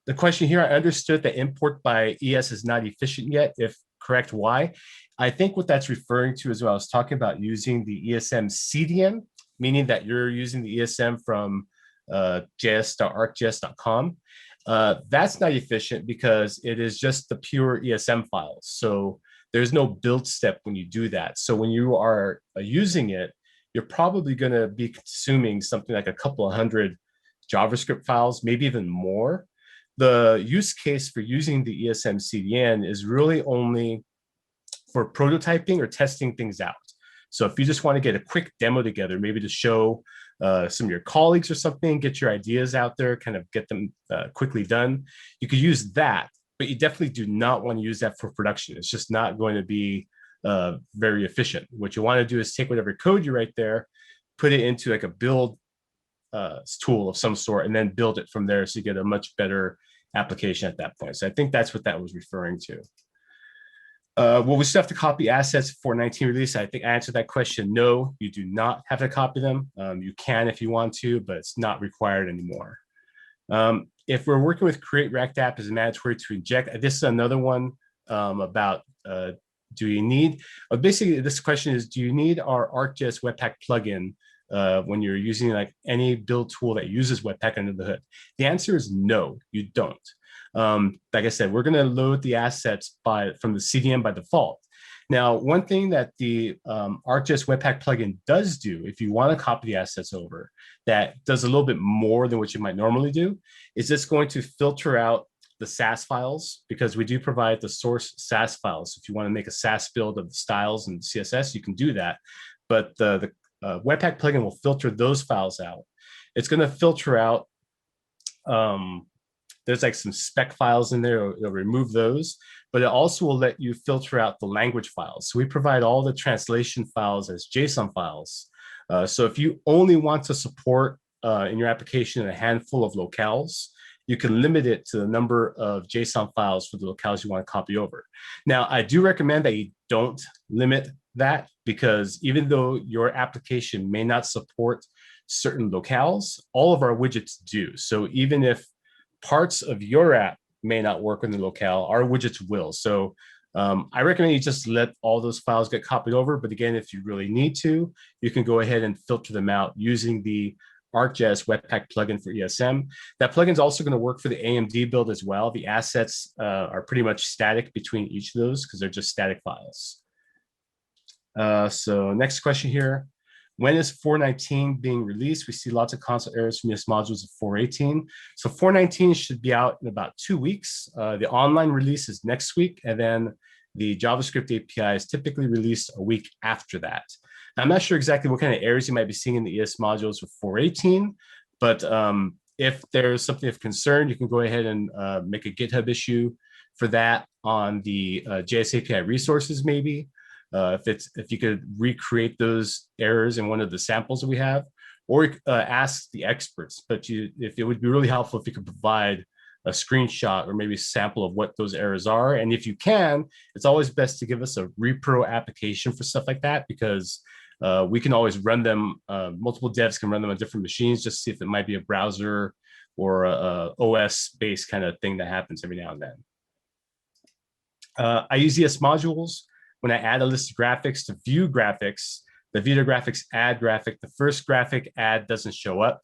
The question here, I understood that import by ES is not efficient yet. If correct, why? I think what that's referring to is what I was talking about using the ESM CDN, meaning that you're using the ESM from js.arcgis.com. That's not efficient because it is just the pure ESM files. So there's no build step when you do that. So when you are using it, you're probably going to be consuming something like a couple of hundred JavaScript files, maybe even more. The use case for using the ESM CDN is really only for prototyping or testing things out. So if you just want to get a quick demo together, maybe to show some of your colleagues or something, get your ideas out there, kind of get them quickly done, you could use that, but you definitely do not want to use that for production. It's just not going to be very efficient. What you want to do is take whatever code you write there, put it into like a build tool of some sort, and then build it from there so you get a much better application at that point. So I think that's what that was referring to. Will we still have to copy assets for 19 release? I think I answered that question. No, you do not have to copy them. You can if you want to, but it's not required anymore. If we're working with Create React App as a mandatory to inject, this is another one about do you need, basically this question is, do you need our ArcGIS Webpack plugin when you're using like any build tool that uses Webpack under the hood? The answer is no, you don't. Like I said, we're going to load the assets from the CDN by default. Now, one thing that the ArcGIS Webpack plugin does do, if you want to copy the assets over, that does a little bit more than what you might normally do, is it's going to filter out the SAS files, because we do provide the source SAS files. If you want to make a SAS build of the styles and CSS, you can do that. But the Webpack plugin will filter those files out. It's going to filter out, there's like some spec files in there, it'll remove those, but it also will let you filter out the language files. So we provide all the translation files as JSON files. So if you only want to support in your application a handful of locales, you can limit it to the number of JSON files for the locales you want to copy over. Now, I do recommend that you don't limit that, because even though your application may not support certain locales, all of our widgets do. So even if parts of your app may not work in the locale, our widgets will. So I recommend you just let all those files get copied over. But again, if you really need to, you can go ahead and filter them out using the ArcGIS Webpack plugin for ESM. That plugin is also going to work for the AMD build as well. The assets are pretty much static between each of those because they're just static files. So next question here. When is 4.19 being released? We see lots of console errors from ES modules of 4.18. So 4.19 should be out in about 2 weeks. The online release is next week, and then the JavaScript API is typically released a week after that. Now, I'm not sure exactly what kind of errors you might be seeing in the ES modules with 4.18, but if there's something of concern, you can go ahead and make a GitHub issue for that on the JS API resources, maybe. If you could recreate those errors in one of the samples that we have, or ask the experts. But if it would be really helpful if you could provide a screenshot or maybe a sample of what those errors are. And if you can, it's always best to give us a repro application for stuff like that, because we can always run them. Multiple devs can run them on different machines, just to see if it might be a browser or a OS-based kind of thing that happens every now and then. I use ES modules when I add a list of graphics to view graphics. The view to graphics add graphic, the first graphic add doesn't show up.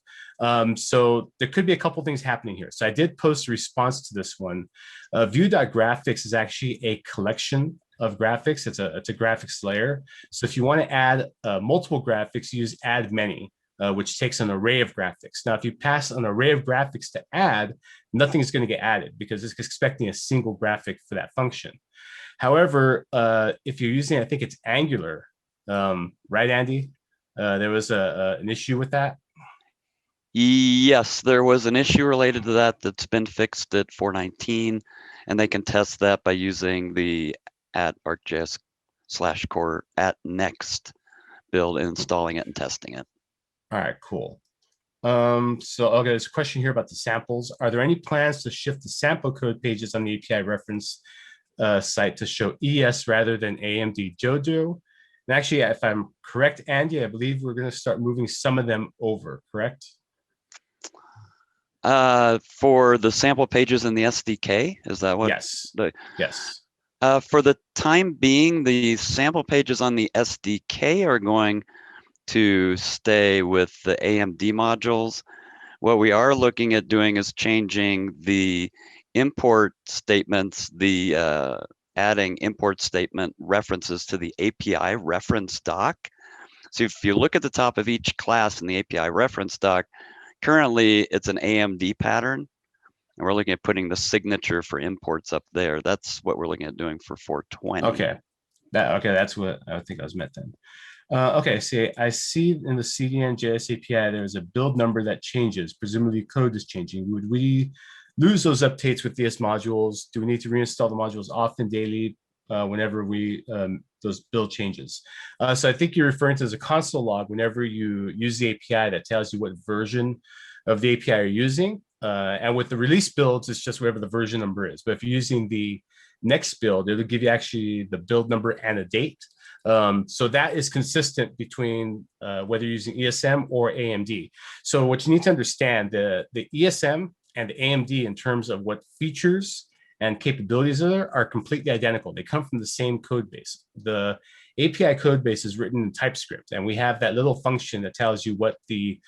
So there could be a couple things happening here. So I did post a response to this one. View.graphics is actually a collection of graphics. It's a graphics layer. So if you want to add multiple graphics, use add many, which takes an array of graphics. Now, if you pass an array of graphics to add, nothing is going to get added because it's expecting a single graphic for that function. However, if you're using, I think it's Angular, right, Andy? There was an issue with that. Yes, there was an issue related to that that's been fixed at 4.19, and they can test that by using the @ArcGIS/core @next build, installing it and testing it. All right, cool. So okay, there's a question here about the samples. Are there any plans to shift the sample code pages on the API reference site to show ES rather than AMD JoJo? And actually, if I'm correct, Andy, I believe we're going to start moving some of them over, correct? For the sample pages in the SDK, is that what? Yes. Yes. For the time being, the sample pages on the SDK are going to stay with the AMD modules. What we are looking at doing is changing the import statements, adding import statement references to the API reference doc. So if you look at the top of each class in the API reference doc, currently it's an AMD pattern, and we're looking at putting the signature for imports up there. That's what we're looking at doing for 420. Okay, that's what I think I was meant then. Okay, so I see in the CDN JS API there's a build number that changes. Presumably code is changing. Would we lose those updates with ES modules? Do we need to reinstall the modules often, daily, whenever those build changes? So I think you're referring to as a console log whenever you use the API that tells you what version of the API you're using. And with the release builds, it's just whatever the version number is. But if you're using the next build, it'll give you actually the build number and a date. So that is consistent between whether you're using ESM or AMD. So what you need to understand, the ESM and the AMD in terms of what features and capabilities are completely identical. They come from the same code base. The API code base is written in TypeScript, and we have that little function that tells you what the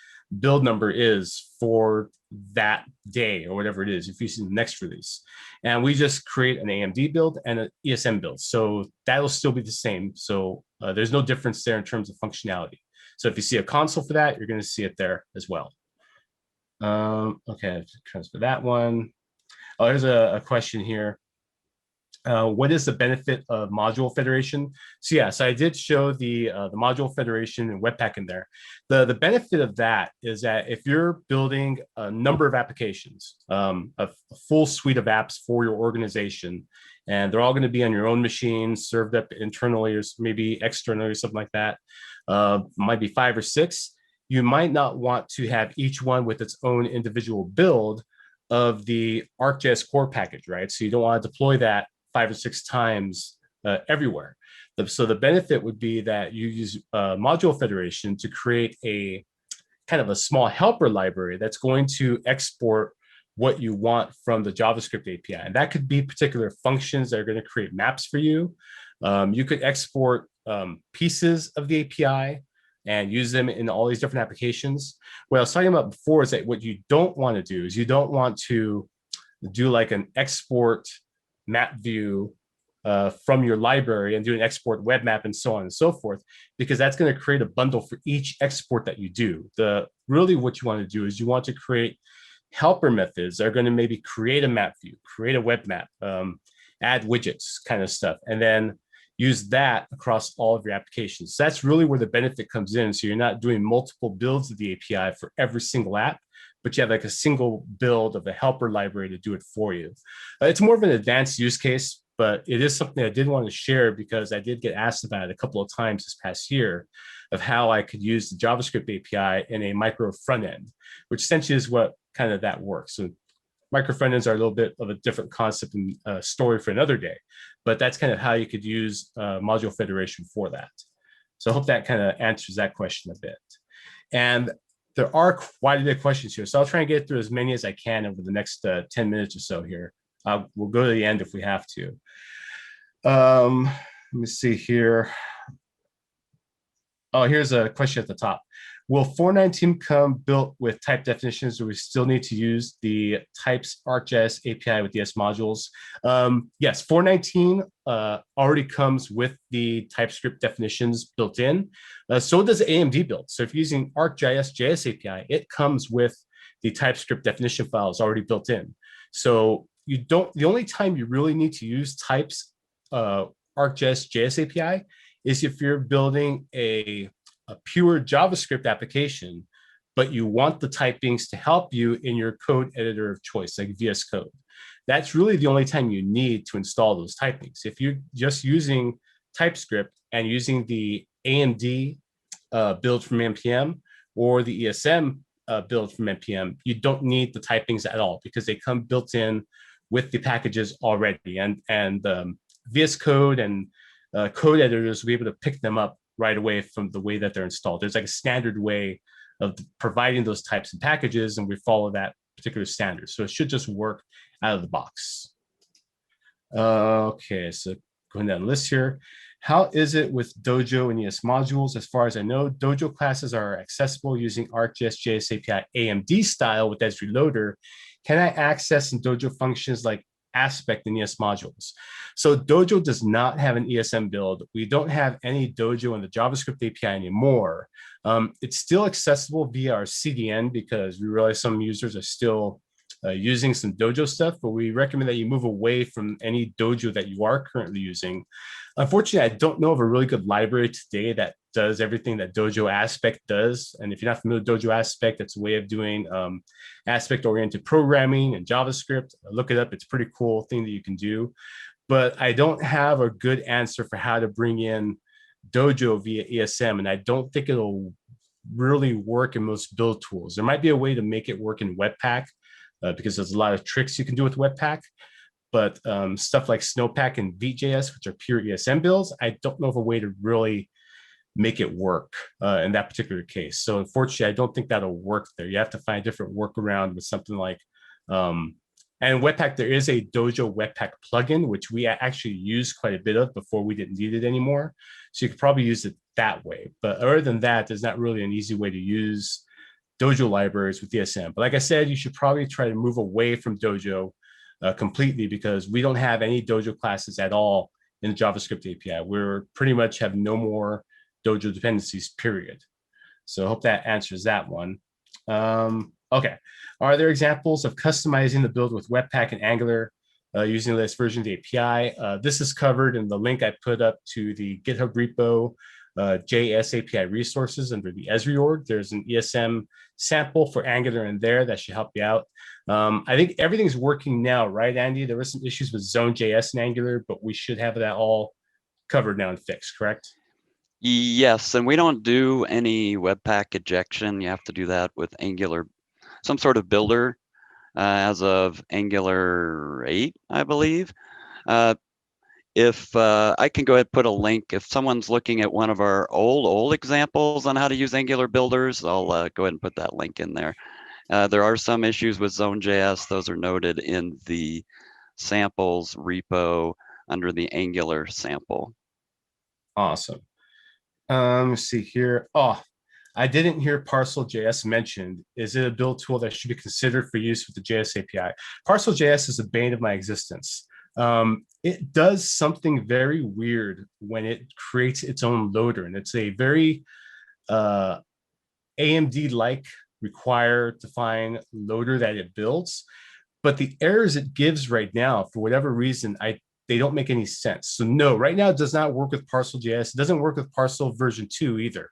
build number is for that day or whatever it is if you see the next release. And we just create an AMD build and an ESM build. So that'll still be the same. So there's no difference there in terms of functionality. So if you see a console for that, you're going to see it there as well. Okay, transfer that one. Oh, there's a question here. What is the benefit of module federation? So yeah, so I did show the module federation and Webpack in there. The benefit of that is that if you're building a number of applications, a full suite of apps for your organization, and they're all going to be on your own machine, served up internally or maybe externally or something like that, might be 5 or 6, you might not want to have each one with its own individual build of the ArcGIS core package, right? So you don't want to deploy that 5 or 6 times everywhere. So the benefit would be that you use module federation to create a kind of a small helper library that's going to export what you want from the JavaScript API. And that could be particular functions that are going to create maps for you. You could export pieces of the API and use them in all these different applications. What I was talking about before is that what you don't want to do is you don't want to do like an export map view from your library and do an export web map and so on and so forth, because that's going to create a bundle for each export that you do. Really what you want to do is you want to create helper methods that are going to maybe create a map view, create a web map, add widgets kind of stuff, and then use that across all of your applications. So that's really where the benefit comes in. So you're not doing multiple builds of the API for every single app, but you have like a single build of the helper library to do it for you. It's more of an advanced use case, but it is something I did want to share because I did get asked about it a couple of times this past year of how I could use the JavaScript API in a micro front end, which essentially is what kind of that works. So micro front ends are a little bit of a different concept and story for another day, but that's kind of how you could use module federation for that. So I hope that kind of answers that question a bit. And there are quite a bit of questions here, so I'll try and get through as many as I can over the next 10 minutes or so here. We'll go to the end if we have to. Let me see here. Oh, here's a question at the top. Will 419 come built with type definitions, or we still need to use the types ArcGIS API with ES modules? Yes, 419 already comes with the TypeScript definitions built in. So does AMD build. So if you're using ArcGIS JS API, it comes with the TypeScript definition files already built in. So you don't. The only time you really need to use types ArcGIS JS API is if you're building a pure JavaScript application, but you want the typings to help you in your code editor of choice, like VS Code. That's really the only time you need to install those typings. If you're just using TypeScript and using the AMD build from NPM or the ESM build from NPM, you don't need the typings at all because they come built in with the packages already. And VS Code and code editors will be able to pick them up right away from the way that they're installed. There's like a standard way of providing those types and packages, and we follow that particular standard. So it should just work out of the box. Okay, so going down the list here. How is it with Dojo and ES modules? As far as I know, Dojo classes are accessible using ArcGIS JS API AMD style with Esri Loader. Can I access in Dojo functions like aspect in ES modules? So Dojo does not have an ESM build. We don't have any Dojo in the JavaScript API anymore. It's still accessible via our CDN because we realize some users are still using some Dojo stuff, but we recommend that you move away from any Dojo that you are currently using. Unfortunately, I don't know of a really good library today that does everything that Dojo Aspect does. And if you're not familiar with Dojo Aspect, it's a way of doing aspect-oriented programming in JavaScript. Look it up. It's a pretty cool thing that you can do. But I don't have a good answer for how to bring in Dojo via ESM, and I don't think it'll really work in most build tools. There might be a way to make it work in Webpack because there's a lot of tricks you can do with Webpack. But stuff like Snowpack and VJS, which are pure ESM builds, I don't know of a way to really make it work in that particular case. So unfortunately, I don't think that'll work there. You have to find a different workaround with something like, and Webpack, there is a Dojo Webpack plugin, which we actually use quite a bit of before we didn't need it anymore. So you could probably use it that way. But other than that, there's not really an easy way to use Dojo libraries with ESM. But like I said, you should probably try to move away from Dojo completely because we don't have any Dojo classes at all in the JavaScript API. We're pretty much have no more Dojo dependencies, period. So I hope that answers that one. Okay, are there examples of customizing the build with Webpack and Angular using the latest version of the API? This is covered in the link I put up to the GitHub repo, JS API resources under the Esri org. There's an ESM sample for Angular in there that should help you out. I think everything's working now, right, Andy? There were some issues with Zone.js and Angular, but we should have that all covered now and fixed, correct? Yes, and we don't do any Webpack injection. You have to do that with Angular, some sort of builder as of Angular 8, I believe. If I can go ahead and put a link, if someone's looking at one of our old examples on how to use Angular builders, I'll go ahead and put that link in there. There are some issues with Zone.js. Those are noted in the samples repo under the Angular sample. Awesome. Let's see here. Oh, I didn't hear Parcel.js mentioned. Is it a build tool that should be considered for use with the JS API? Parcel.js is the bane of my existence. it does something very weird when it creates its own loader. And it's a very AMD-like required to find loader that it builds. But the errors it gives right now, for whatever reason, they don't make any sense. So no, right now it does not work with Parcel.js. It doesn't work with Parcel version 2 either.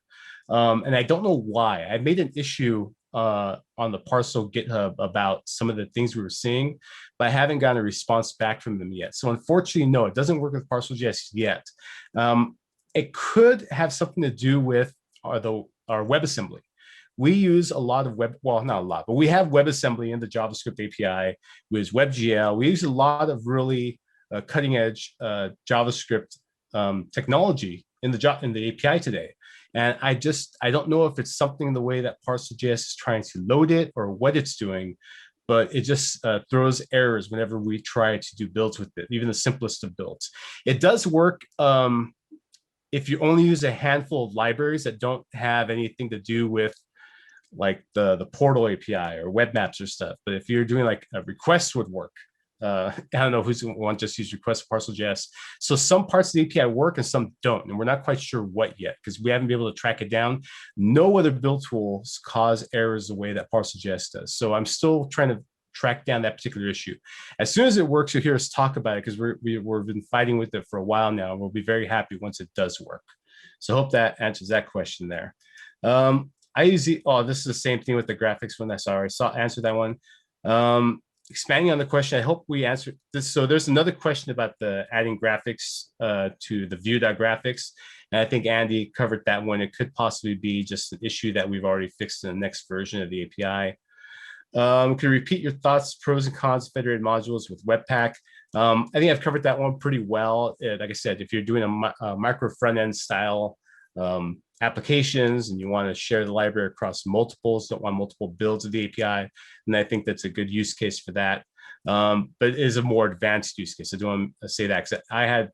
And I don't know why. I made an issue on the Parcel GitHub about some of the things we were seeing, but I haven't gotten a response back from them yet. So unfortunately, no, it doesn't work with Parcel.js yet. It could have something to do with our WebAssembly. We use a lot of well, not a lot, but we have WebAssembly in the JavaScript API. We use WebGL. We use a lot of really cutting edge JavaScript technology in the API today. And I don't know if it's something in the way that Parcel.js is trying to load it or what it's doing, but it just throws errors whenever we try to do builds with it, even the simplest of builds. It does work if you only use a handful of libraries that don't have anything to do with like the portal API or web maps or stuff. But if you're doing like a request would work. I don't know who's going to want to just use request Parcel.js. So some parts of the API work and some don't, and we're not quite sure what yet because we haven't been able to track it down. No other build tools cause errors the way that Parcel.js does. So I'm still trying to track down that particular issue. As soon as it works, you'll hear us talk about it because we've been fighting with it for a while now. And we'll be very happy once it does work. So I hope that answers that question there. I usually, this is the same thing with the graphics one. I answered that one. Expanding on the question, I hope we answered this. So there's another question about the adding graphics to the view.graphics. And I think Andy covered that one. It could possibly be just an issue that we've already fixed in the next version of the API. Can you repeat your thoughts, pros and cons of federated modules with Webpack? I think I've covered that one pretty well. Like I said, if you're doing a micro front-end style applications and you want to share the library across multiples, don't want multiple builds of the API, and I think that's a good use case for that. But it is a more advanced use case. I do want to say that because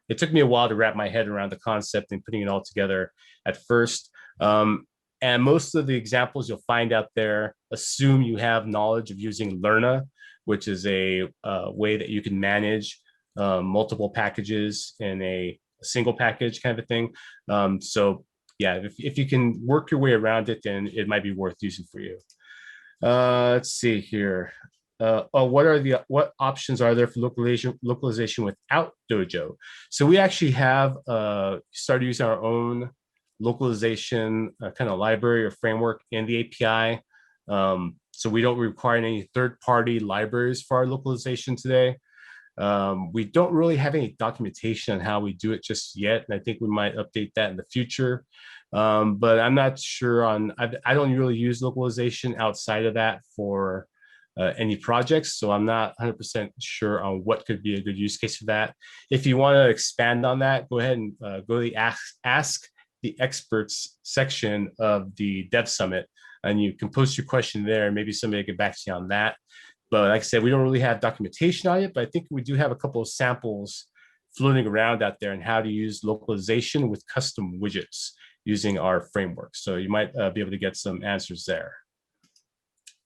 it took me a while to wrap my head around the concept and putting it all together at first. And most of the examples you'll find out there assume you have knowledge of using Lerna, which is a way that you can manage multiple packages in a single package kind of a thing. So yeah, if you can work your way around it, then it might be worth using for you. Let's see here. What options are there for localization without Dojo? So we actually have started using our own localization kind of library or framework in the API. So we don't require any third-party libraries for our localization today. We don't really have any documentation on how we do it just yet. And I think we might update that in the future. But I'm not sure I don't really use localization outside of that for any projects. So I'm not 100% sure on what could be a good use case for that. If you want to expand on that, go ahead and go to the Ask the Experts section of the Dev Summit, and you can post your question there. Maybe somebody will get back to you on that. But like I said, we don't really have documentation on it, but I think we do have a couple of samples floating around out there on how to use localization with custom widgets using our framework. So you might be able to get some answers there.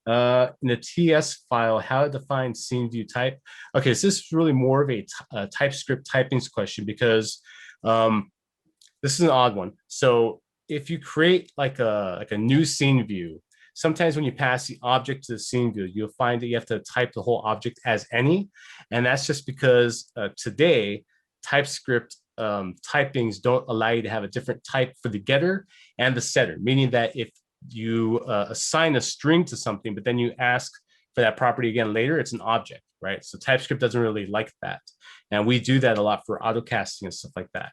In the TS file, how to define scene view type. Okay, so this is really more of a TypeScript typings question because this is an odd one. So if you create like a new scene view, sometimes when you pass the object to the scene view, you'll find that you have to type the whole object as any. And that's just because today, TypeScript typings don't allow you to have a different type for the getter and the setter, meaning that if you assign a string to something, but then you ask for that property again later, it's an object, right? So TypeScript doesn't really like that. And we do that a lot for autocasting and stuff like that.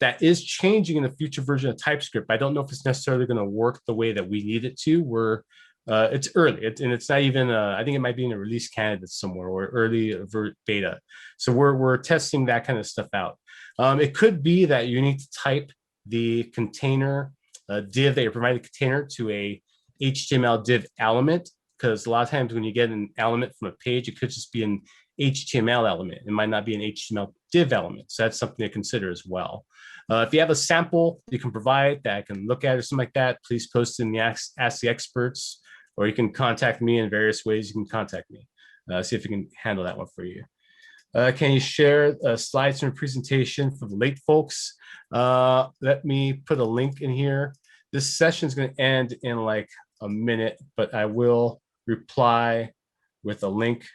That is changing in the future version of TypeScript. I don't know if it's necessarily going to work the way that we need it to. It's early, and it's not even. I think it might be in a release candidate somewhere or early beta. So we're testing that kind of stuff out. It could be that you need to type the container div that you're providing a container to a HTML div element, because a lot of times when you get an element from a page, it could just be an HTML element. It might not be an HTML div element. So that's something to consider as well. If you have a sample you can provide that I can look at or something like that, please post in the Ask the Experts, or you can contact me in various ways. You can contact me. See if we can handle that one for you. Can you share slides from your presentation for the late folks? Let me put a link in here. This session is going to end in like a minute, but I will reply with a link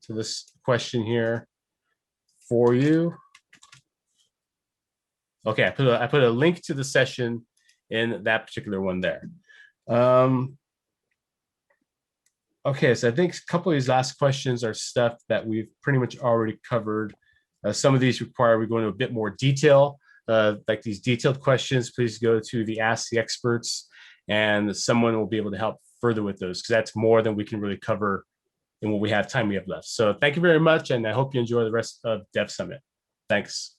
to this question here for you. Okay, I put a link to the session in that particular one there. Okay, so I think a couple of these last questions are stuff that we've pretty much already covered. Some of these require we go into a bit more detail, like these detailed questions. Please go to the Ask the Experts, and someone will be able to help further with those, because that's more than we can really cover in what we have time we have left. So thank you very much, and I hope you enjoy the rest of Dev Summit. Thanks.